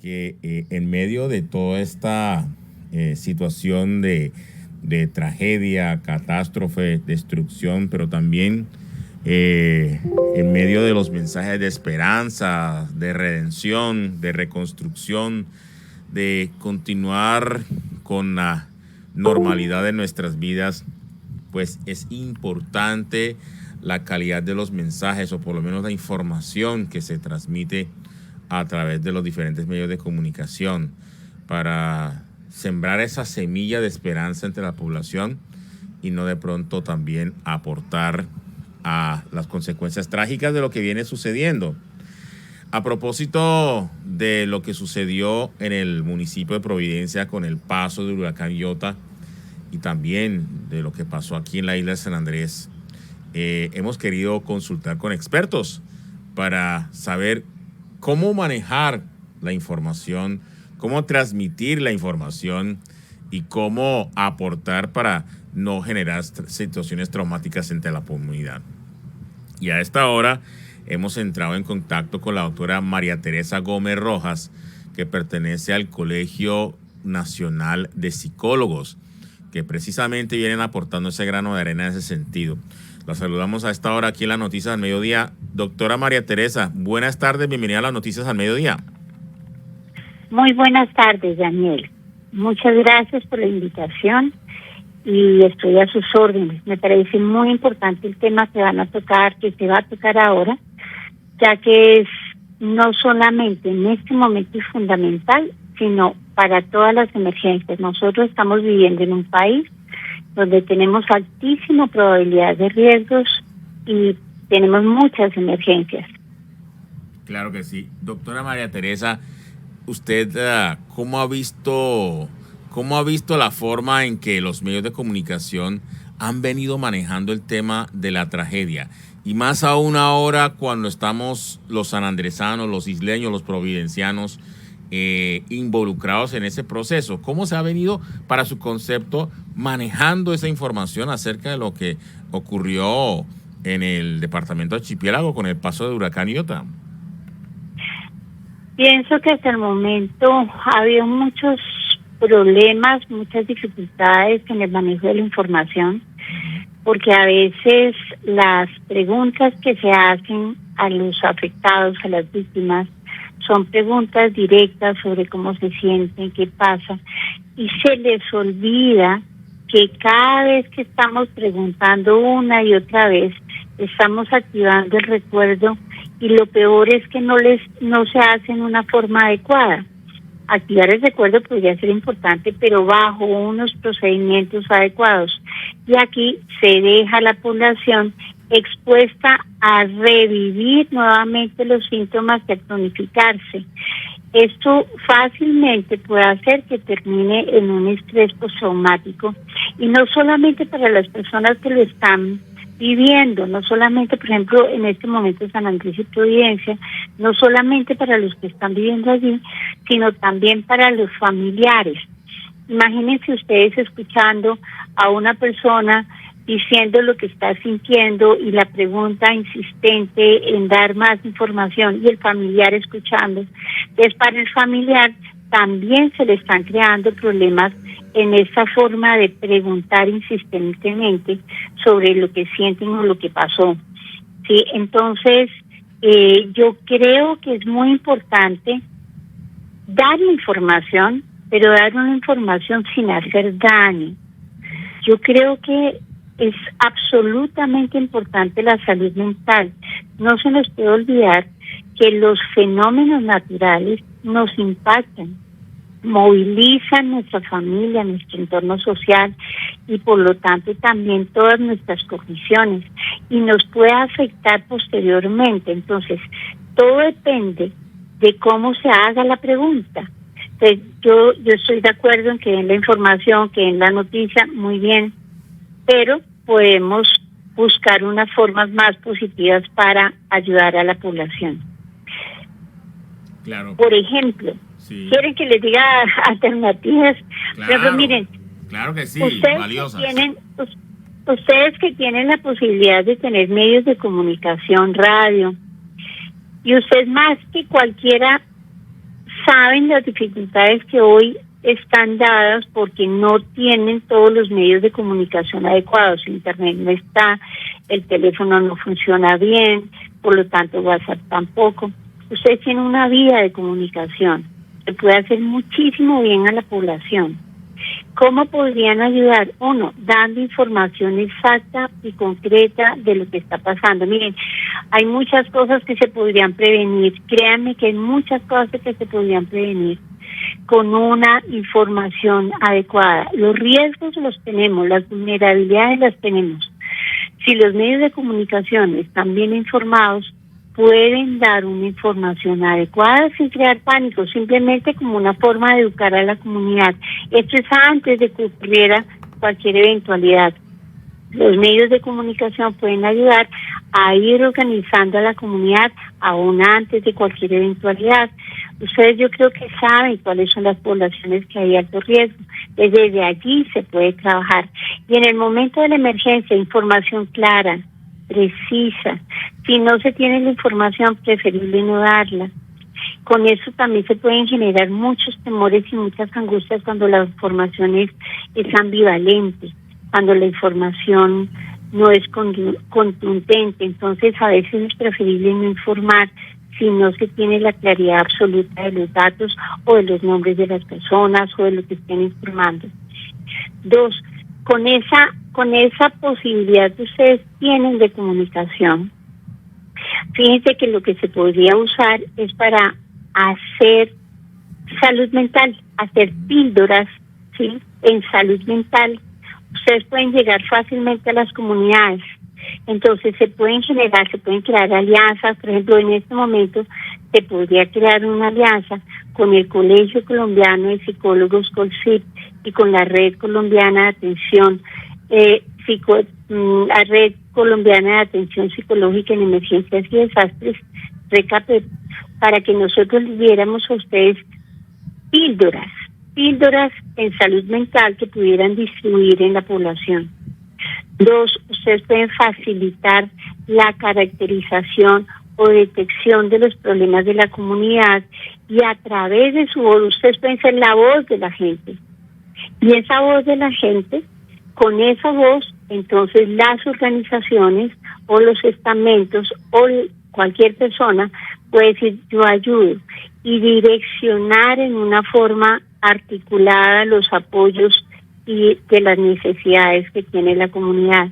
que en medio de toda esta situación de tragedia, catástrofe, destrucción, pero también en medio de los mensajes de esperanza, de redención, de reconstrucción, de continuar con la normalidad de nuestras vidas, pues es importante la calidad de los mensajes, o por lo menos la información que se transmite a través de los diferentes medios de comunicación, para sembrar esa semilla de esperanza entre la población y no de pronto también aportar a las consecuencias trágicas de lo que viene sucediendo. A propósito de lo que sucedió en el municipio de Providencia con el paso del huracán Iota, y también de lo que pasó aquí en la isla de San Andrés, hemos querido consultar con expertos para saber cómo manejar la información, cómo transmitir la información y cómo aportar para no generar situaciones traumáticas entre la comunidad. Y a esta hora hemos entrado en contacto con la doctora María Teresa Gómez Rojas, que pertenece al Colegio Nacional de Psicólogos, que precisamente vienen aportando ese grano de arena en ese sentido. La saludamos a esta hora aquí en las Noticias al Mediodía. Doctora María Teresa, buenas tardes, bienvenida a las Noticias al Mediodía. Muy buenas tardes, Daniel. Muchas gracias por la invitación y estoy a sus órdenes. Me parece muy importante el tema que se va a tocar ahora, ya que es no solamente en este momento es fundamental, sino para todas las emergencias. Nosotros estamos viviendo en un país donde tenemos altísima probabilidad de riesgos y tenemos muchas emergencias. Claro que sí. Doctora María Teresa, ¿usted cómo ha visto la forma en que los medios de comunicación han venido manejando el tema de la tragedia? Y más aún ahora cuando estamos los sanandresanos, los isleños, los providencianos involucrados en ese proceso. ¿Cómo se ha venido, para su concepto, manejando esa información acerca de lo que ocurrió en el departamento de Archipiélago con el paso de huracán Iota? Pienso que hasta el momento ha habido muchos problemas, muchas dificultades en el manejo de la información, porque a veces las preguntas que se hacen a los afectados, a las víctimas, son preguntas directas sobre cómo se sienten, qué pasa, y se les olvida que cada vez que estamos preguntando una y otra vez, estamos activando el recuerdo, y lo peor es que no se hace en una forma adecuada. Activar el recuerdo podría ser importante, pero bajo unos procedimientos adecuados. Y aquí se deja a la población expuesta a revivir nuevamente los síntomas y a cronificarse. Esto fácilmente puede hacer que termine en un estrés postraumático, y no solamente para las personas que lo están viviendo, no solamente, por ejemplo, en este momento San Andrés y Providencia, no solamente para los que están viviendo allí, sino también para los familiares. Imagínense ustedes escuchando a una persona diciendo lo que está sintiendo y la pregunta insistente en dar más información, y el familiar escuchando. Entonces, para el familiar también se le están creando problemas en esa forma de preguntar insistentemente sobre lo que sienten o lo que pasó. Sí, entonces yo creo que es muy importante dar información, pero dar una información sin hacer daño. Yo creo que es absolutamente importante la salud mental. No se nos puede olvidar que los fenómenos naturales nos impactan, movilizan nuestra familia, nuestro entorno social, y por lo tanto también todas nuestras cogniciones, y nos puede afectar posteriormente. Entonces, todo depende de cómo se haga la pregunta. Entonces, yo estoy de acuerdo en que den la información, que den la noticia, muy bien, pero podemos buscar unas formas más positivas para ayudar a la población. Claro. Por ejemplo, sí. ¿Quieren que les diga alternativas? Claro, pero miren, claro que sí, valiosas. Ustedes que tienen la posibilidad de tener medios de comunicación, radio, y usted más que cualquiera saben las dificultades que hoy están dadas porque no tienen todos los medios de comunicación adecuados. Internet no está, el teléfono no funciona bien, por lo tanto WhatsApp tampoco. Ustedes tienen una vía de comunicación que puede hacer muchísimo bien a la población. ¿Cómo podrían ayudar? Uno, dando información exacta y concreta de lo que está pasando. Miren, hay muchas cosas que se podrían prevenir. Créanme que hay muchas cosas que se podrían prevenir con una información adecuada. Los riesgos los tenemos, las vulnerabilidades las tenemos. Si los medios de comunicación están bien informados, pueden dar una información adecuada sin crear pánico, simplemente como una forma de educar a la comunidad. Esto es antes de que ocurriera cualquier eventualidad. Los medios de comunicación pueden ayudar a ir organizando a la comunidad aún antes de cualquier eventualidad. Ustedes yo creo que saben cuáles son las poblaciones que hay alto riesgo. Desde allí se puede trabajar. Y en el momento de la emergencia, información clara, precisa. Si no se tiene la información, preferible no darla. Con eso también se pueden generar muchos temores y muchas angustias cuando la información es ambivalente, cuando la información no es contundente. Entonces a veces es preferible no informar si no se tiene la claridad absoluta de los datos o de los nombres de las personas o de lo que estén informando. Dos, con esa posibilidad que ustedes tienen de comunicación, fíjense que lo que se podría usar es para hacer salud mental, hacer píldoras, ¿sí?, en salud mental. Ustedes pueden llegar fácilmente a las comunidades. Entonces se pueden crear alianzas. Por ejemplo, en este momento se podría crear una alianza con el Colegio Colombiano de Psicólogos, COLPSIP, y con la Red Colombiana de Atención la Red Colombiana de Atención Psicológica en Emergencias y Desastres, RECAPEP, para que nosotros les diéramos a ustedes píldoras en salud mental que pudieran distribuir en la población. Dos, ustedes pueden facilitar la caracterización o detección de los problemas de la comunidad y a través de su voz, ustedes pueden ser la voz de la gente. Y esa voz de la gente, con esa voz, entonces las organizaciones o los estamentos o cualquier persona puede decir yo ayudo y direccionar en una forma articulada los apoyos y de las necesidades que tiene la comunidad.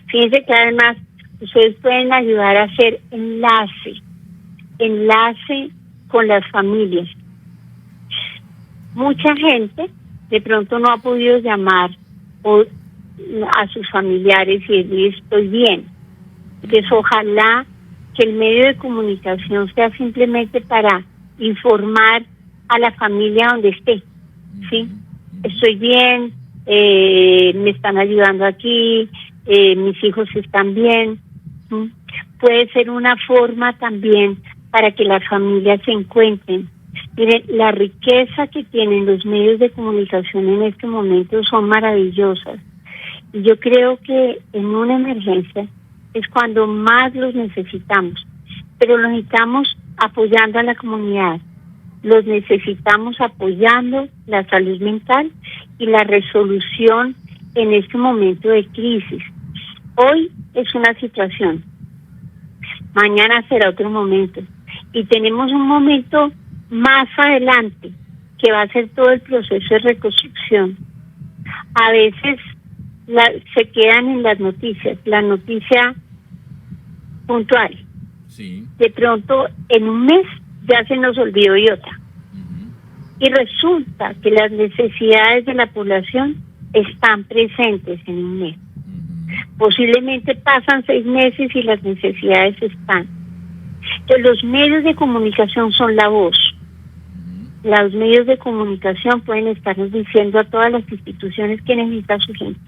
Fíjense que además ustedes pueden ayudar a hacer enlace con las familias. Mucha gente de pronto no ha podido llamar a sus familiares y decir estoy bien. Entonces ojalá que el medio de comunicación sea simplemente para informar a la familia donde esté, ¿sí? Estoy bien, me están ayudando aquí, mis hijos están bien. ¿Sí? Puede ser una forma también para que las familias se encuentren. Miren, la riqueza que tienen los medios de comunicación en este momento son maravillosas. Y yo creo que en una emergencia es cuando más los necesitamos. Pero los necesitamos apoyando a la comunidad. Los necesitamos apoyando la salud mental y la resolución en este momento de crisis. Hoy es una situación, mañana será otro momento. Y tenemos un momento más adelante que va a ser todo el proceso de reconstrucción. A veces se quedan en las noticias, la noticia puntual. Sí. De pronto, en un mes ya se nos olvidó y otra. Y resulta que las necesidades de la población están presentes en un mes. Posiblemente pasan 6 meses y las necesidades están. Entonces, los medios de comunicación son la voz. Los medios de comunicación pueden estarnos diciendo a todas las instituciones que necesita su gente.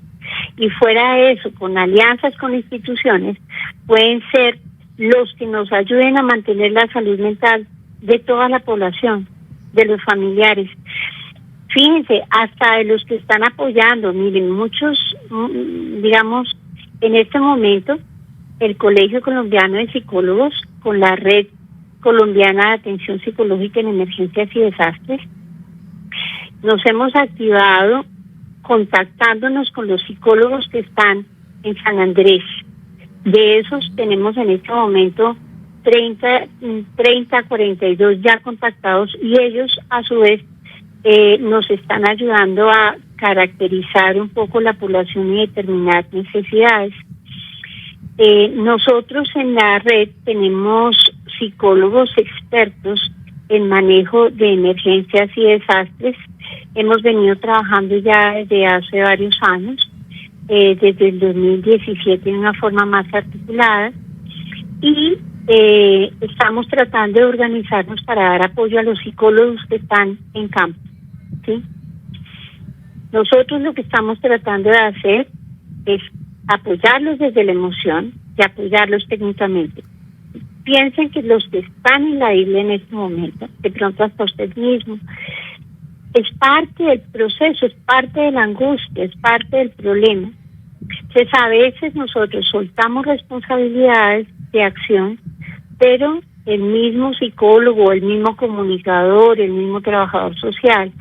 Y fuera de eso, con alianzas con instituciones, pueden ser los que nos ayuden a mantener la salud mental de toda la población, de los familiares. Fíjense, hasta de los que están apoyando, miren, muchos, digamos, en este momento, el Colegio Colombiano de Psicólogos con la Red Colombiana de Atención Psicológica en Emergencias y Desastres. Nos hemos activado contactándonos con los psicólogos que están en San Andrés. De esos tenemos en este momento 42 ya contactados, y ellos a su vez nos están ayudando a caracterizar un poco la población y determinar necesidades. Nosotros en la red tenemos psicólogos expertos en manejo de emergencias y desastres. Hemos venido trabajando ya desde hace varios años, desde el 2017 de una forma más articulada, y estamos tratando de organizarnos para dar apoyo a los psicólogos que están en campo, ¿sí? Nosotros lo que estamos tratando de hacer es apoyarlos desde la emoción y apoyarlos técnicamente. Piensen que los que están en la isla en este momento, de pronto hasta usted mismo, es parte del proceso, es parte de la angustia, es parte del problema. Entonces, a veces nosotros soltamos responsabilidades de acción, pero el mismo psicólogo, el mismo comunicador, el mismo trabajador social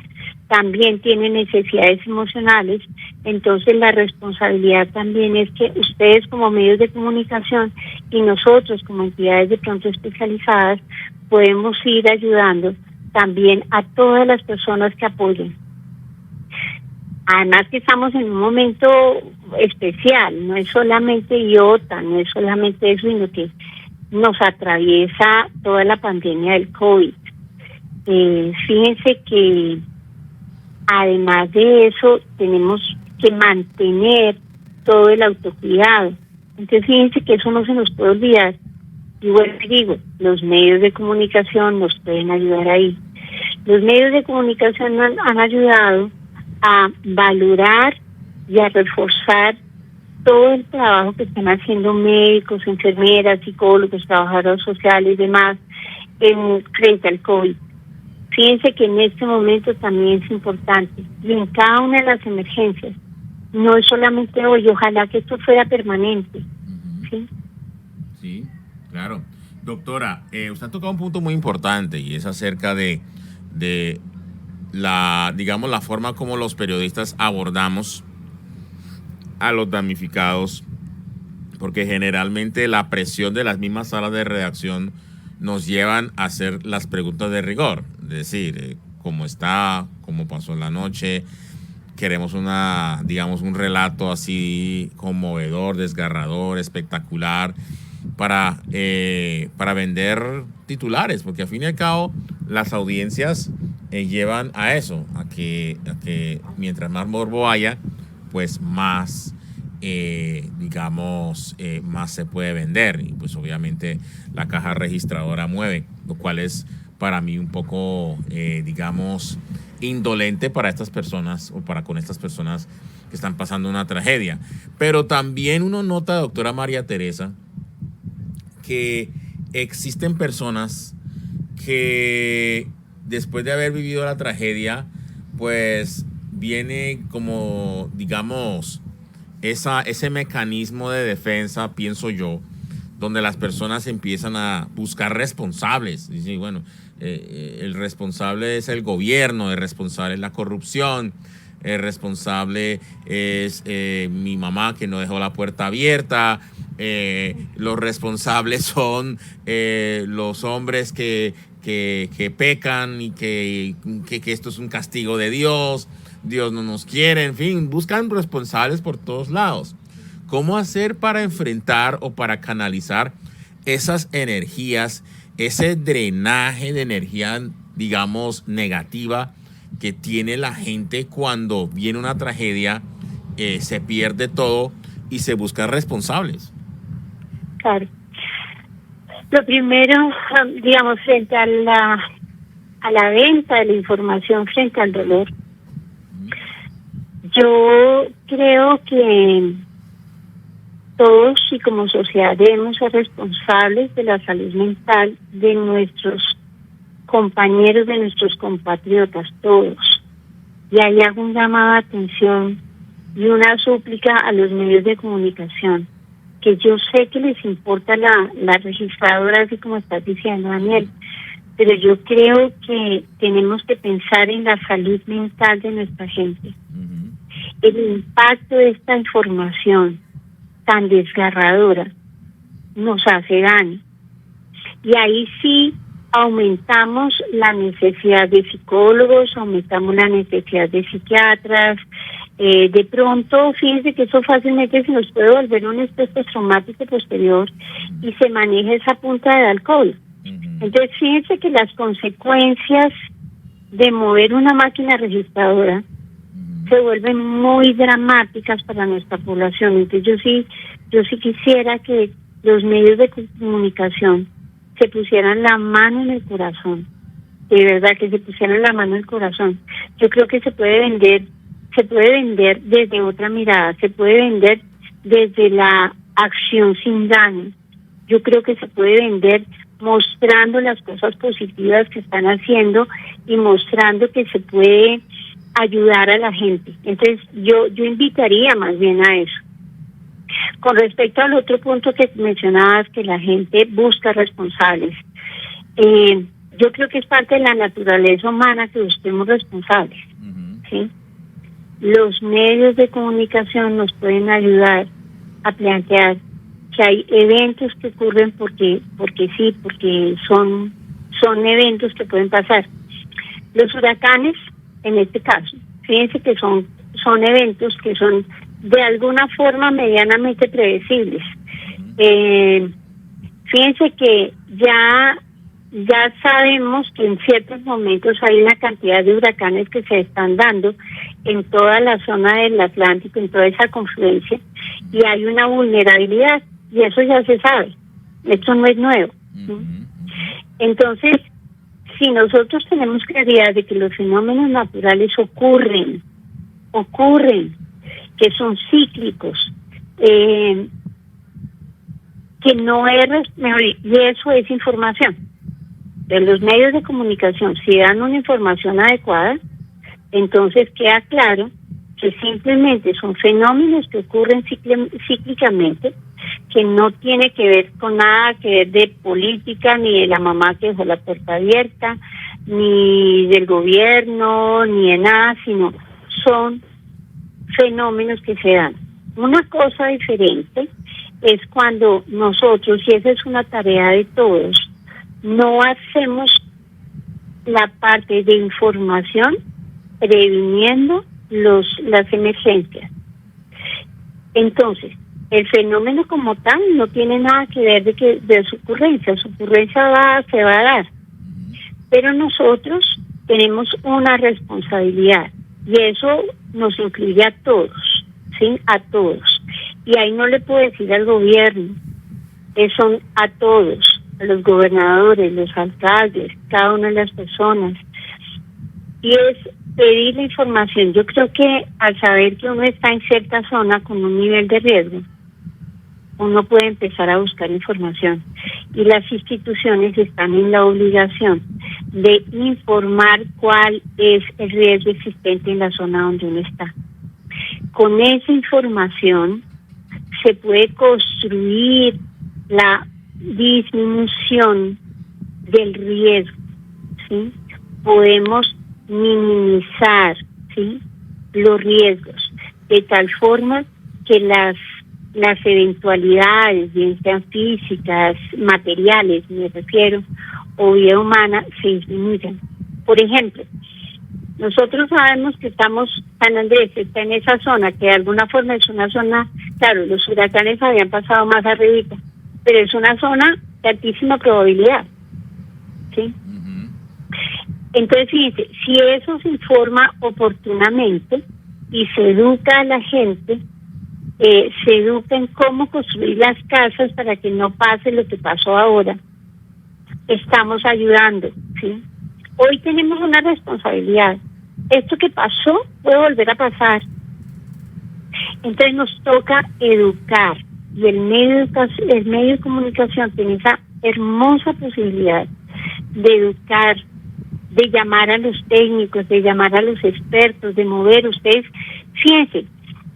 también tiene necesidades emocionales. Entonces la responsabilidad también es que ustedes como medios de comunicación y nosotros como entidades de pronto especializadas podemos ir ayudando también a todas las personas que apoyen. Además que estamos en un momento especial, no es solamente IOTA, no es solamente eso, sino que nos atraviesa toda la pandemia del COVID. Fíjense que además de eso tenemos que mantener todo el autocuidado. Entonces fíjense que eso no se nos puede olvidar. Y bueno, digo, los medios de comunicación nos pueden ayudar ahí. Los medios de comunicación han ayudado a valorar y a reforzar todo el trabajo que están haciendo médicos, enfermeras, psicólogos, trabajadores sociales y demás frente al COVID. Fíjense que en este momento también es importante, y en cada una de las emergencias, no es solamente hoy, ojalá que esto fuera permanente. ¿Sí? Sí, claro. Doctora, usted ha tocado un punto muy importante, y es acerca de la, digamos, la forma como los periodistas abordamos a los damnificados, porque generalmente la presión de las mismas salas de redacción nos llevan a hacer las preguntas de rigor, es decir, cómo está, cómo pasó en la noche, queremos digamos, un relato así conmovedor, desgarrador, espectacular, para vender titulares, porque al fin y al cabo las audiencias llevan a eso, a que mientras más morbo haya, pues más más se puede vender, y pues obviamente la caja registradora mueve, lo cual es para mí un poco indolente para estas personas, o con estas personas que están pasando una tragedia. Pero también uno nota, doctora María Teresa, que existen personas que después de haber vivido la tragedia, pues viene como, digamos, ese mecanismo de defensa, pienso yo, donde las personas empiezan a buscar responsables. Dicen, bueno, el responsable es el gobierno, el responsable es la corrupción, el responsable es mi mamá que no dejó la puerta abierta, los responsables son los hombres que pecan y que esto es un castigo de Dios. Dios no nos quiere, en fin, buscan responsables por todos lados. ¿Cómo hacer para enfrentar o para canalizar esas energías, ese drenaje de energía, digamos, negativa que tiene la gente cuando viene una tragedia, se pierde todo y se buscan responsables? Claro. Lo primero, digamos, frente a la venta de la información frente al dolor, yo creo que todos y como sociedad debemos ser responsables de la salud mental de nuestros compañeros, de nuestros compatriotas, todos. Y ahí hago un llamado de atención y una súplica a los medios de comunicación, porque yo sé que les importa la registradora, así como estás diciendo, Daniel, pero yo creo que tenemos que pensar en la salud mental de nuestra gente. El impacto de esta información tan desgarradora nos hace daño. Y ahí sí aumentamos la necesidad de psicólogos, aumentamos la necesidad de psiquiatras. De pronto, fíjense que eso fácilmente se nos puede volver un estrés traumático posterior y se maneja esa punta de alcohol. Entonces, fíjense que las consecuencias de mover una máquina registradora se vuelven muy dramáticas para nuestra población. Entonces, yo sí quisiera que los medios de comunicación se pusieran la mano en el corazón, de verdad que se pusieran la mano en el corazón. Yo creo que se puede vender desde otra mirada, se puede vender desde la acción sin daño. Yo creo que se puede vender mostrando las cosas positivas que están haciendo y mostrando que se puede ayudar a la gente. Entonces, yo invitaría más bien a eso. Con respecto al otro punto que mencionabas, que la gente busca responsables, yo creo que es parte de la naturaleza humana que busquemos responsables, ¿sí? Los medios de comunicación nos pueden ayudar a plantear que hay eventos que ocurren porque sí, porque son eventos que pueden pasar. Los huracanes, en este caso, fíjense que son eventos que son de alguna forma medianamente predecibles. Fíjense que ya sabemos que en ciertos momentos hay una cantidad de huracanes que se están dando en toda la zona del Atlántico, en toda esa confluencia, y hay una vulnerabilidad, y eso ya se sabe, esto no es nuevo. Entonces, si nosotros tenemos claridad de que los fenómenos naturales ocurren, que son cíclicos, que no es, y eso es información. De los medios de comunicación, si dan una información adecuada, entonces queda claro que simplemente son fenómenos que ocurren cíclicamente, que no tiene que ver con nada que ver de política, ni de la mamá que dejó la puerta abierta, ni del gobierno, ni de nada, sino son fenómenos que se dan. Una cosa diferente es cuando nosotros, y esa es una tarea de todos, no hacemos la parte de información previniendo las emergencias. Entonces, el fenómeno como tal no tiene nada que ver de su ocurrencia se va a dar. Pero nosotros tenemos una responsabilidad y eso nos incluye a todos, ¿sí? A todos. Y ahí no le puedo decir al gobierno, son a todos, a los gobernadores, los alcaldes, cada una de las personas. Y es pedir la información. Yo creo que al saber que uno está en cierta zona con un nivel de riesgo, uno puede empezar a buscar información. Y las instituciones están en la obligación de informar cuál es el riesgo existente en la zona donde uno está. Con esa información se puede construir la disminución del riesgo, ¿sí? Podemos minimizar, ¿sí?, los riesgos de tal forma que las eventualidades, bien sean físicas, materiales, me refiero, o vida humana, se disminuyan. Por ejemplo, nosotros sabemos que San Andrés está en esa zona, que de alguna forma es una zona, claro, los huracanes habían pasado más arribita, pero es una zona de altísima probabilidad, ¿sí? Entonces, fíjense, si eso se informa oportunamente y se educa a la gente, se educa en cómo construir las casas para que no pase lo que pasó ahora, estamos ayudando, ¿sí? Hoy tenemos una responsabilidad. Esto que pasó puede volver a pasar. Entonces nos toca educar, y el medio de comunicación tiene esa hermosa posibilidad de educar, de llamar a los técnicos, de llamar a los expertos, de mover. Ustedes, fíjense,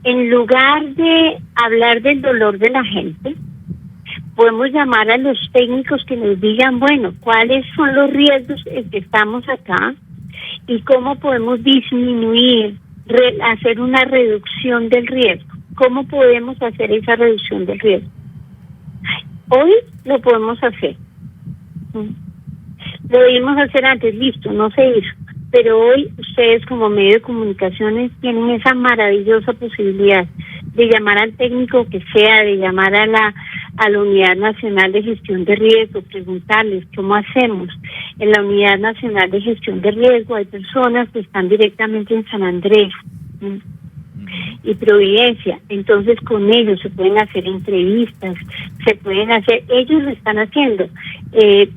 en lugar de hablar del dolor de la gente, podemos llamar a los técnicos que nos digan, bueno, cuáles son los riesgos en que estamos acá y cómo podemos disminuir, hacer una reducción del riesgo. ¿Cómo podemos hacer esa reducción del riesgo? Hoy lo podemos hacer. Lo debimos hacer antes, listo, no se hizo. Pero hoy ustedes como medio de comunicaciones tienen esa maravillosa posibilidad de llamar al técnico que sea, de llamar a la Unidad Nacional de Gestión de Riesgo, preguntarles cómo hacemos. En la Unidad Nacional de Gestión de Riesgo hay personas que están directamente en San Andrés y Providencia, entonces con ellos se pueden hacer entrevistas, ellos lo están haciendo,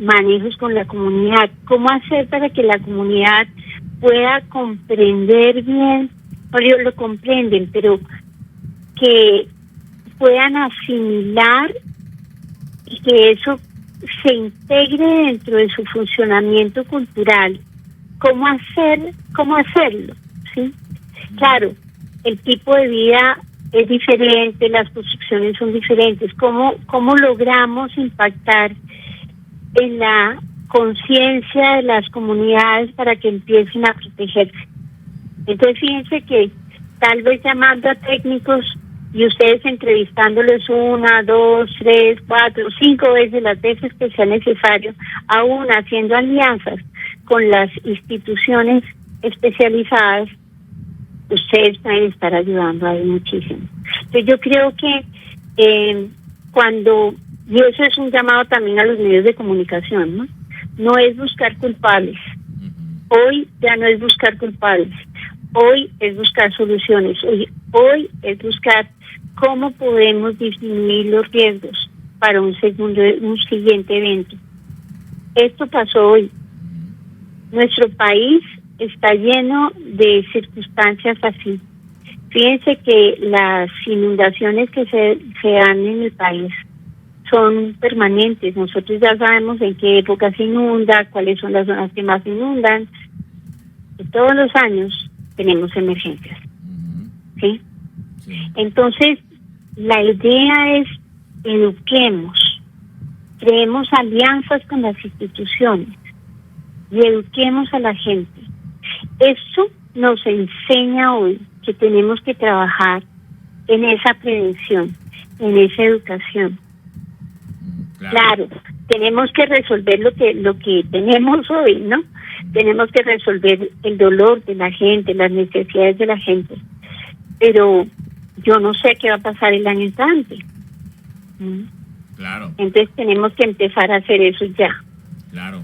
manejos con la comunidad, cómo hacer para que la comunidad pueda comprender bien, o ellos lo comprenden, pero que puedan asimilar y que eso se integre dentro de su funcionamiento cultural, cómo hacerlo, ¿sí? Claro, el tipo de vida es diferente, las construcciones son diferentes. ¿Cómo logramos impactar en la conciencia de las comunidades para que empiecen a protegerse? Entonces, fíjense que tal vez llamando a técnicos y ustedes entrevistándoles 1, 2, 3, 4, 5 veces, las veces que sea necesario, aún haciendo alianzas con las instituciones especializadas, ustedes pueden estar ayudando ahí muchísimo. Entonces yo creo que y eso es un llamado también a los medios de comunicación, ¿no? No es buscar culpables. Hoy ya no es buscar culpables. Hoy es buscar soluciones. Hoy es buscar cómo podemos disminuir los riesgos para un siguiente evento. Esto pasó hoy. Nuestro país está lleno de circunstancias así. Fíjense que las inundaciones que se dan en el país son permanentes. Nosotros ya sabemos en qué época se inunda, cuáles son las zonas que más se inundan. Y todos los años tenemos emergencias. ¿Sí? Entonces, la idea es eduquemos, creemos alianzas con las instituciones y eduquemos a la gente. Esto nos enseña hoy que tenemos que trabajar en esa prevención, en esa educación. Claro, tenemos que resolver lo que tenemos hoy, ¿no? Tenemos que resolver el dolor de la gente, las necesidades de la gente. Pero yo no sé qué va a pasar el año entrante. Claro. Entonces tenemos que empezar a hacer eso ya. Claro.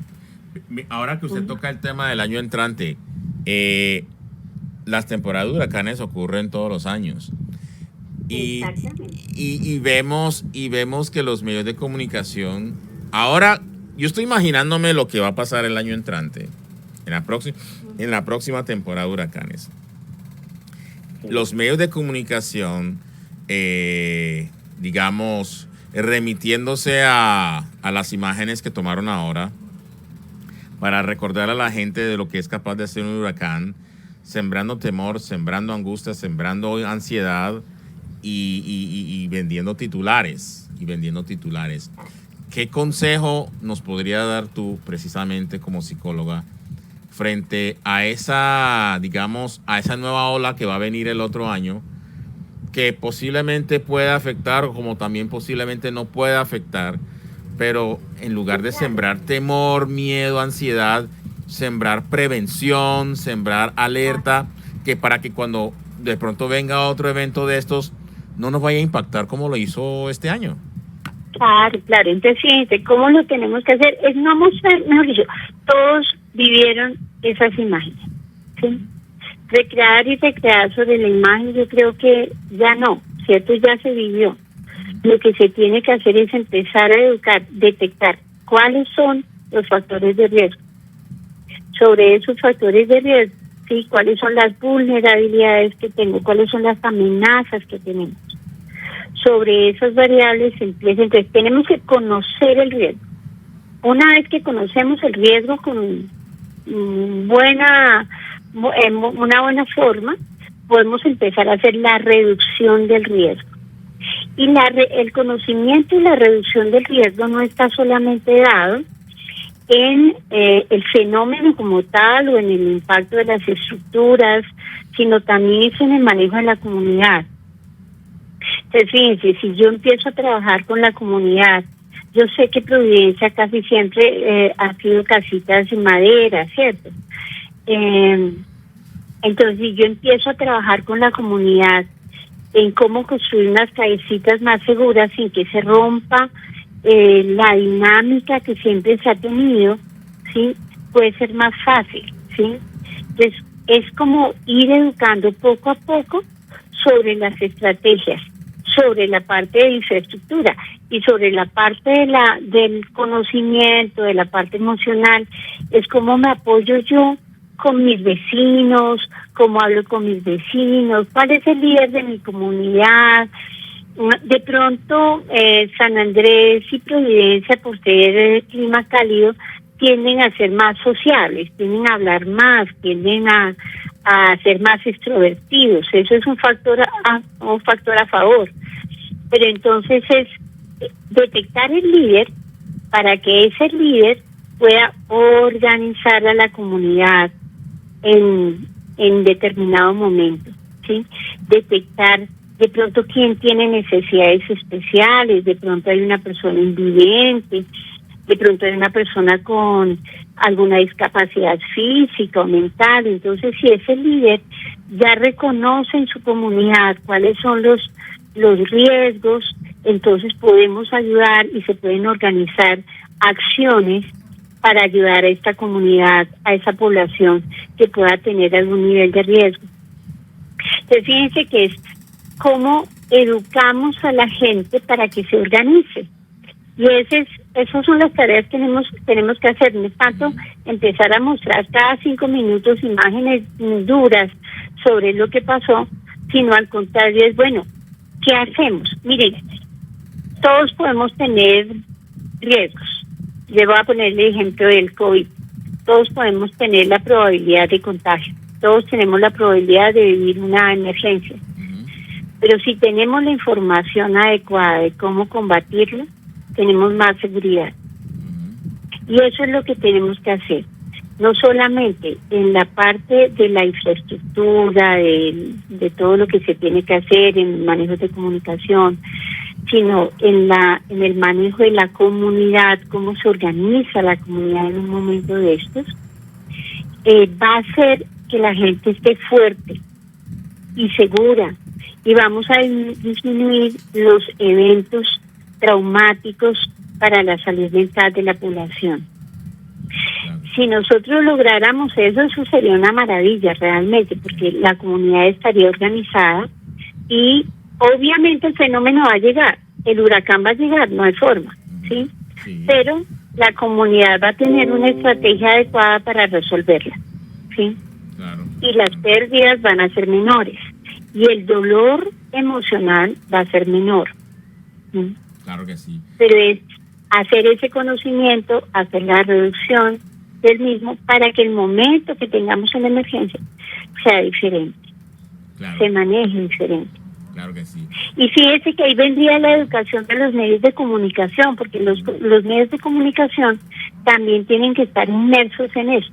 Ahora que usted toca el tema del año entrante, las temporadas de huracanes ocurren todos los años. Y vemos que los medios de comunicación, ahora yo estoy imaginándome lo que va a pasar el año entrante, en la próxima temporada de huracanes. Los medios de comunicación, digamos, remitiéndose a las imágenes que tomaron ahora, para recordar a la gente de lo que es capaz de hacer un huracán, sembrando temor, sembrando angustia, sembrando ansiedad y vendiendo titulares. ¿Qué consejo nos podría dar tú, precisamente como psicóloga, frente a esa, digamos, a esa nueva ola que va a venir el otro año, que posiblemente pueda afectar o como también posiblemente no pueda afectar, pero en lugar de sembrar temor, miedo, ansiedad, sembrar prevención, sembrar alerta, que para que cuando de pronto venga otro evento de estos, no nos vaya a impactar como lo hizo este año? Claro. Entonces, fíjense, ¿cómo lo tenemos que hacer? Es no mostrar, mejor dicho, todos vivieron esas imágenes, ¿sí? Recrear sobre la imagen, yo creo que ya no, ¿cierto? Ya se vivió. Lo que se tiene que hacer es empezar a educar, detectar cuáles son los factores de riesgo. Sobre esos factores de riesgo, ¿sí? Cuáles son las vulnerabilidades que tengo, cuáles son las amenazas que tenemos. Sobre esas variables entonces tenemos que conocer el riesgo. Una vez que conocemos el riesgo con una buena forma, podemos empezar a hacer la reducción del riesgo. Y el conocimiento y la reducción del riesgo no está solamente dado en el fenómeno como tal o en el impacto de las estructuras, sino también es en el manejo de la comunidad. Entonces, fíjense, si yo empiezo a trabajar con la comunidad, yo sé que Providencia casi siempre ha sido casitas de madera, ¿cierto? Entonces, si yo empiezo a trabajar con la comunidad en cómo construir unas callecitas más seguras sin que se rompa la dinámica que siempre se ha tenido, ¿sí? Puede ser más fácil, ¿sí? Entonces, es como ir educando poco a poco sobre las estrategias, sobre la parte de infraestructura y sobre la parte del conocimiento, de la parte emocional, es cómo me apoyo yo con mis vecinos, cómo hablo con mis vecinos, cuál es el líder de mi comunidad. De pronto, San Andrés y Providencia, por ser clima cálido, tienden a ser más sociables, tienden a hablar más, tienden a ser más extrovertidos. Eso es un factor a favor. Pero entonces es detectar el líder para que ese líder pueda organizar a la comunidad en determinado momento, ¿sí? Detectar de pronto quién tiene necesidades especiales, de pronto hay una persona invidente, de pronto hay una persona con alguna discapacidad física o mental. Entonces, si ese líder ya reconoce en su comunidad cuáles son los riesgos, entonces podemos ayudar y se pueden organizar acciones para ayudar a esta comunidad, a esa población que pueda tener algún nivel de riesgo. Entonces, fíjense que es cómo educamos a la gente para que se organice. Y esas son las tareas que tenemos que hacer. No es tanto empezar a mostrar cada 5 minutos imágenes duras sobre lo que pasó, sino al contrario es, bueno, ¿qué hacemos? Miren, todos podemos tener riesgos. Le voy a poner el ejemplo del COVID. Todos podemos tener la probabilidad de contagio. Todos tenemos la probabilidad de vivir una emergencia. Pero si tenemos la información adecuada de cómo combatirla, tenemos más seguridad. Y eso es lo que tenemos que hacer. No solamente en la parte de la infraestructura, de todo lo que se tiene que hacer en manejos de comunicación, sino en el manejo de la comunidad, cómo se organiza la comunidad en un momento de estos, va a hacer que la gente esté fuerte y segura, y vamos a disminuir los eventos traumáticos para la salud mental de la población. Si nosotros lográramos eso sería una maravilla realmente, porque la comunidad estaría organizada y obviamente el fenómeno va a llegar, el huracán va a llegar, no hay forma, ¿sí? Sí. Pero la comunidad va a tener una estrategia adecuada para resolverla, ¿sí? Claro. Y las pérdidas van a ser menores y el dolor emocional va a ser menor. ¿Sí? Claro que sí. Pero es hacer ese conocimiento, hacer la reducción del mismo para que el momento que tengamos en la emergencia sea diferente, claro. Se maneje diferente. Claro que sí. Y fíjese que ahí vendría la educación de los medios de comunicación, porque los medios de comunicación también tienen que estar inmersos en esto,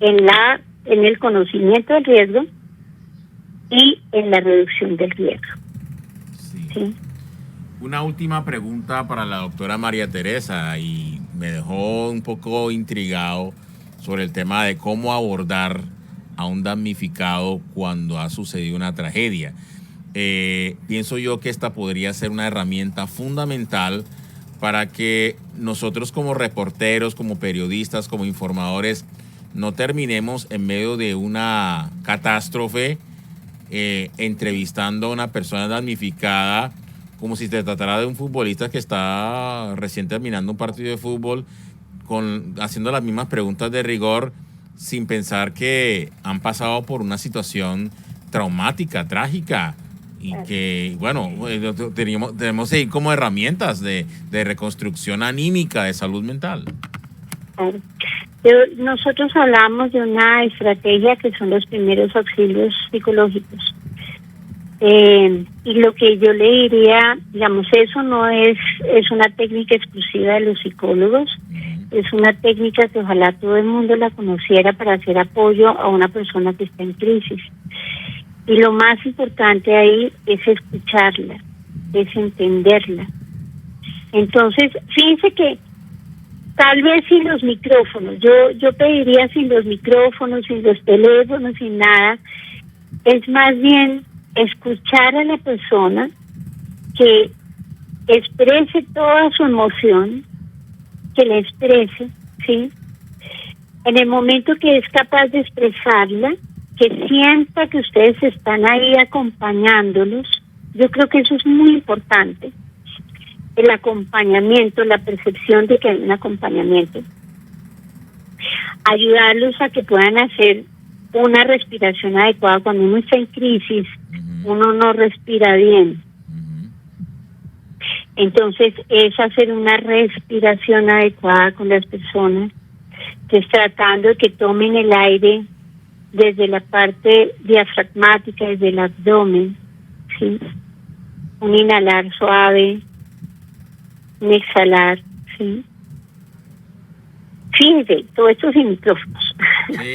en el conocimiento del riesgo y en la reducción del riesgo. Sí. ¿Sí? Una última pregunta para la doctora María Teresa, y me dejó un poco intrigado sobre el tema de cómo abordar a un damnificado cuando ha sucedido una tragedia. Pienso yo que esta podría ser una herramienta fundamental para que nosotros como reporteros, como periodistas, como informadores, no terminemos en medio de una catástrofe entrevistando a una persona damnificada como si se tratara de un futbolista que está recién terminando un partido de fútbol, haciendo las mismas preguntas de rigor, sin pensar que han pasado por una situación traumática, trágica, y que, bueno, tenemos ahí como herramientas de reconstrucción anímica, de salud mental. Nosotros hablamos de una estrategia que son los primeros auxilios psicológicos. Y lo que yo le diría, digamos, eso no es una técnica exclusiva de los psicólogos, es una técnica que ojalá todo el mundo la conociera para hacer apoyo a una persona que está en crisis. Y lo más importante ahí es escucharla, es entenderla. Entonces, fíjense que tal vez sin los micrófonos, yo pediría sin los micrófonos, sin los teléfonos, sin nada, es más bien escuchar a la persona, que exprese toda su emoción, que la exprese, ¿sí? En el momento que es capaz de expresarla, que sienta que ustedes están ahí acompañándolos. Yo creo que eso es muy importante, el acompañamiento, la percepción de que hay un acompañamiento. Ayudarlos a que puedan hacer una respiración adecuada. Cuando uno está en crisis, uno no respira bien. Entonces es hacer una respiración adecuada con las personas, que es tratando de que tomen el aire desde la parte diafragmática, desde el abdomen, ¿sí? Un inhalar suave, un exhalar, ¿sí? Fíjense, todo esto sin micrófonos.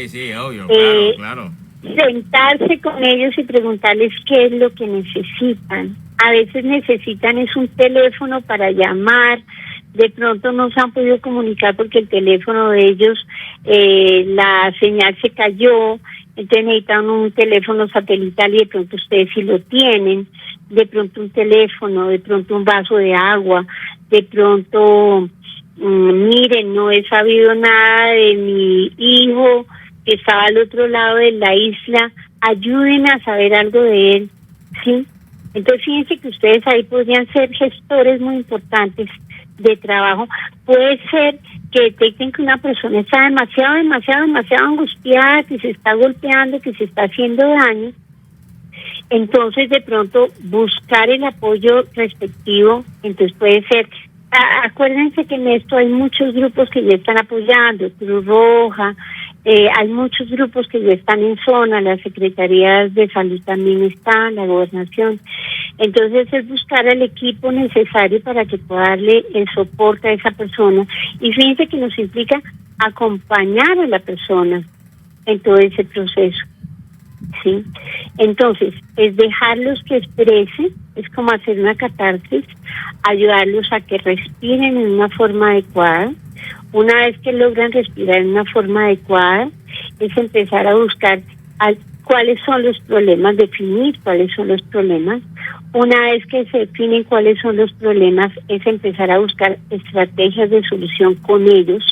Sí, obvio, claro. Sentarse con ellos y preguntarles qué es lo que necesitan. A veces necesitan es un teléfono para llamar, de pronto no se han podido comunicar porque el teléfono de ellos, la señal se cayó, entonces necesitan un teléfono satelital y de pronto ustedes sí lo tienen, de pronto un teléfono, de pronto un vaso de agua, de pronto, miren, no he sabido nada de mi hijo que estaba al otro lado de la isla, ayuden a saber algo de él, ¿sí? Entonces fíjense que ustedes ahí podrían ser gestores muy importantes de trabajo. Puede ser que detecten que una persona está demasiado angustiada, que se está golpeando, que se está haciendo daño. Entonces de pronto buscar el apoyo respectivo. Entonces puede ser, acuérdense que en esto hay muchos grupos que ya están apoyando, Cruz Roja, hay muchos grupos que ya están en zona, las secretarías de salud también están, la gobernación. Entonces es buscar el equipo necesario para que pueda darle el soporte a esa persona. Y fíjense que nos implica acompañar a la persona en todo ese proceso, ¿sí? Entonces, es dejarlos que expresen, es como hacer una catarsis, ayudarlos a que respiren en una forma adecuada. Una vez que logran respirar en una forma adecuada, es empezar a buscar cuáles son los problemas, definir cuáles son los problemas. Una vez que se definen cuáles son los problemas, es empezar a buscar estrategias de solución con ellos,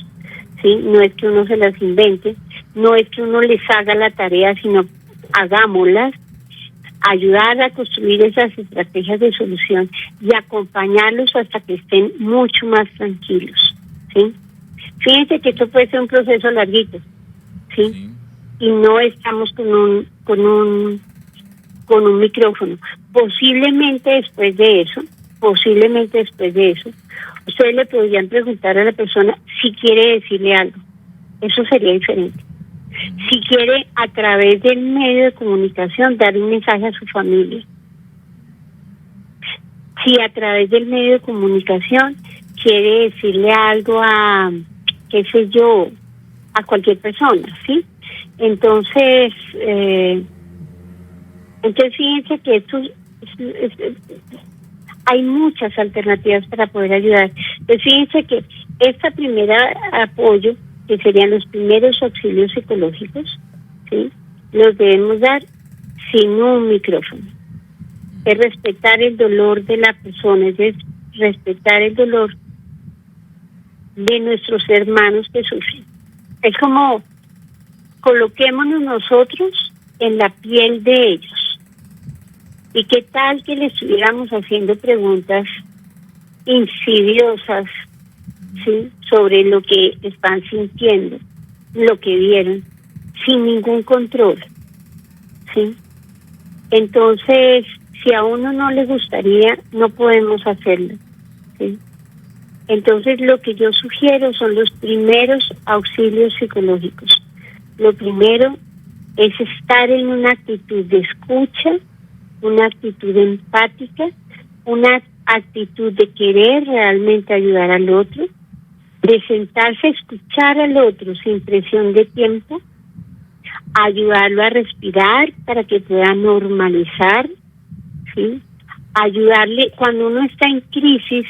¿sí? No es que uno se las invente, no es que uno les haga la tarea, sino hagámoslas, ayudar a construir esas estrategias de solución y acompañarlos hasta que estén mucho más tranquilos, ¿sí? Fíjense que esto puede ser un proceso larguito, ¿sí? Y no estamos con un micrófono. Posiblemente después de eso, ustedes le podrían preguntar a la persona si quiere decirle algo. Eso sería diferente. Si quiere, a través del medio de comunicación, dar un mensaje a su familia. Si a través del medio de comunicación quiere decirle algo a, qué sé yo, a cualquier persona, ¿sí? Entonces fíjense que esto hay muchas alternativas para poder ayudar. Entonces fíjense que esta primera apoyo, que serían los primeros auxilios psicológicos, ¿sí? Los debemos dar sin un micrófono. Es respetar el dolor de la persona, es respetar el dolor de nuestros hermanos que sufren. Es como coloquémonos nosotros en la piel de ellos. ¿Y qué tal que les estuviéramos haciendo preguntas insidiosas, ¿sí?, sobre lo que están sintiendo, lo que vieron, sin ningún control, ¿sí? Entonces, si a uno no le gustaría, no podemos hacerlo, ¿sí? Entonces, lo que yo sugiero son los primeros auxilios psicológicos. Lo primero es estar en una actitud de escucha, una actitud empática, una actitud de querer realmente ayudar al otro, de sentarse a escuchar al otro sin presión de tiempo, ayudarlo a respirar para que pueda normalizar, ¿sí? Ayudarle cuando uno está en crisis,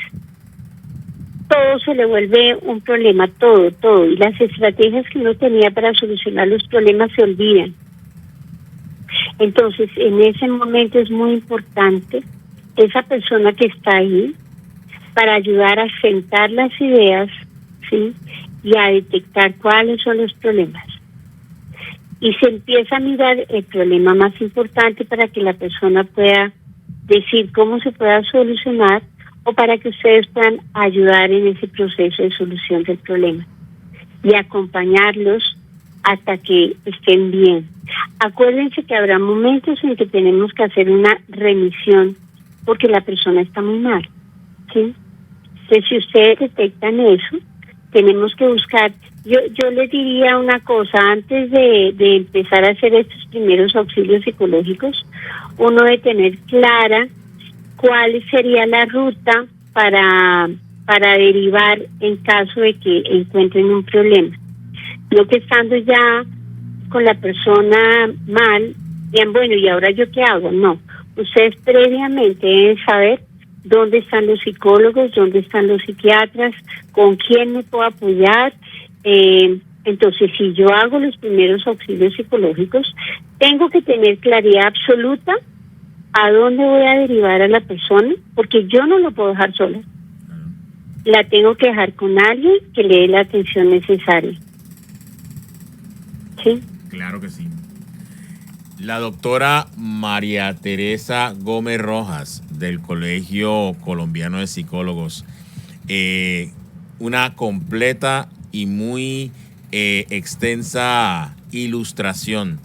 todo se le vuelve un problema, todo, y las estrategias que uno tenía para solucionar los problemas se olvidan. Entonces, en ese momento es muy importante esa persona que está ahí para ayudar a sentar las ideas, ¿sí? Y a detectar cuáles son los problemas. Y se empieza a mirar el problema más importante para que la persona pueda decir cómo se pueda solucionar o para que ustedes puedan ayudar en ese proceso de solución del problema y acompañarlos hasta que estén bien. Acuérdense que habrá momentos en que tenemos que hacer una remisión porque la persona está muy mal, ¿sí? Entonces, si ustedes detectan eso, tenemos que buscar. Yo les diría una cosa, antes de empezar a hacer estos primeros auxilios psicológicos, uno debe tener clara cuál sería la ruta para derivar en caso de que encuentren un problema. No que estando ya con la persona mal, digan, bueno, ¿y ahora yo qué hago? No, ustedes previamente deben saber dónde están los psicólogos, dónde están los psiquiatras, con quién me puedo apoyar. Entonces, si yo hago los primeros auxilios psicológicos, tengo que tener claridad absoluta a dónde voy a derivar a la persona, porque yo no lo puedo dejar sola. La tengo que dejar con alguien que le dé la atención necesaria. ¿Sí? Claro que sí. La doctora María Teresa Gómez Rojas, del Colegio Colombiano de Psicólogos, una completa y muy extensa ilustración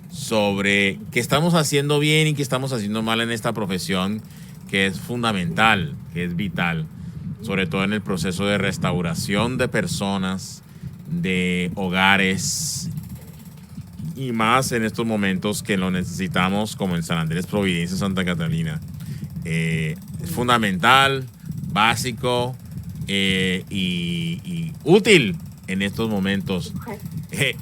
sobre qué estamos haciendo bien y qué estamos haciendo mal en esta profesión, que es fundamental, que es vital, sobre todo en el proceso de restauración de personas, de hogares, y más en estos momentos que lo necesitamos, como en San Andrés, Providencia, Santa Catalina. Es fundamental, básico y útil en estos momentos.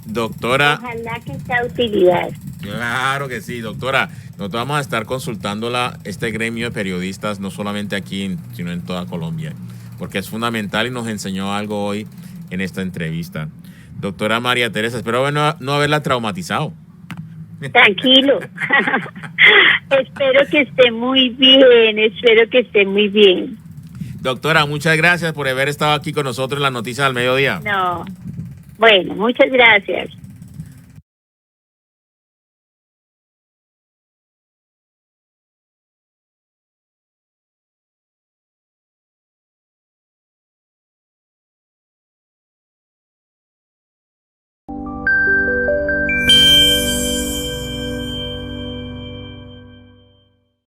Doctora. Ojalá que sea utilidad. Claro que sí, doctora. Nosotros vamos a estar consultándola, este gremio de periodistas, no solamente aquí, sino en toda Colombia, porque es fundamental y nos enseñó algo hoy en esta entrevista. Doctora María Teresa, espero no haberla traumatizado. Tranquilo. Espero que esté muy bien, espero que esté muy bien. Doctora, muchas gracias por haber estado aquí con nosotros en las noticias del mediodía. No, bueno, muchas gracias.